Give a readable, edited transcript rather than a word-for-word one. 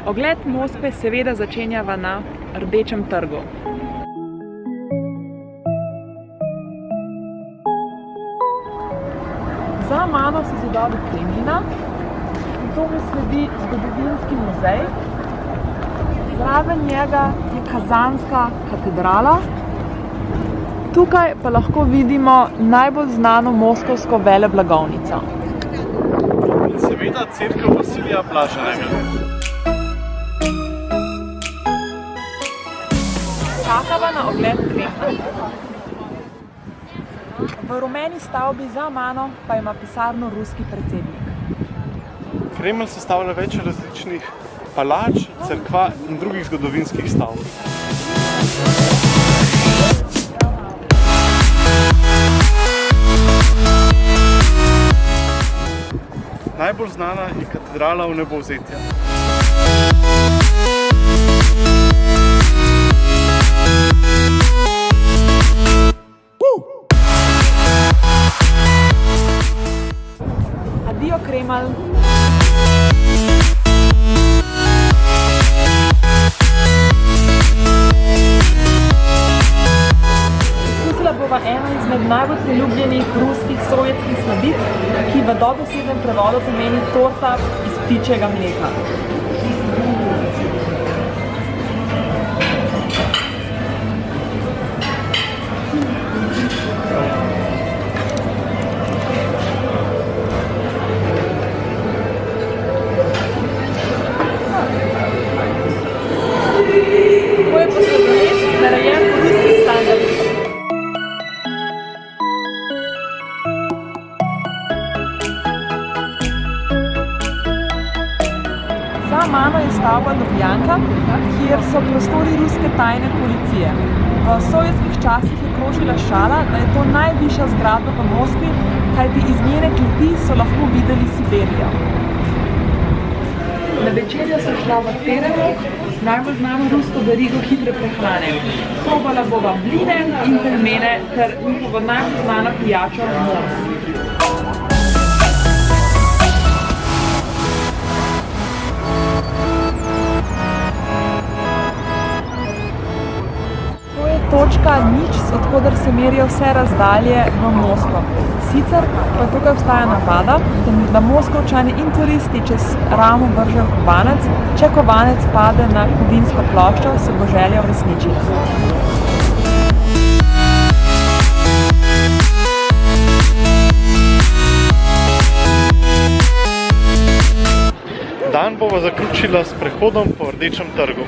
Ogled Moskve seveda začenjava na Rdečem trgu. Za mano so zidovi Kremlina in to mi sledi zgodovinski muzej. Zraven njega je Kazanska katedrala. Tukaj pa lahko vidimo najbolj znano moskovsko veleblagovnico. In seveda cerkev Vasilija Blaženega. Čakava na ogled Kremlja. V rumeni stavbi za mano pa ima pisarno ruski predsednik. Kremelj sestavlja več različnih palač, cerkva in drugih zgodovinskih stavb. Najbolj znana je katedrala Vnebovzetja. Adijo Kremelj! Okusila bova eno izmed najbolj priljubljenih ruskih sovjetskih sladic, ki v dobesednem prevodu pomeni torta iz ptičjega mleka. Tako je posebej narejen po ruskih standardih. Za mano je stavba Ljubljanka, kjer so prostori ruske tajne policije. V sovjetskih časih je krožila šala, da je to najvišja zgradba v Moskvi, kajti iz njene kleti so lahko videli Siberijo. Na večerjo so šla v Perevo, najbolj znano rusko verigo hitre prehrane. Probala bova bline in pelmene ter njihovo najbolj znano pijačo Mors. To je točka nič, odkoder se merijo vse razdalje v Moskvo. Sicer pa tukaj obstaja navada, da Moskovčani in turisti čez ramo vržejo kovanec. Če kovanec pade na kovinsko ploščo, se bo želja uresničila. Dan bova zaključila s prehodom po Rdečem trgu.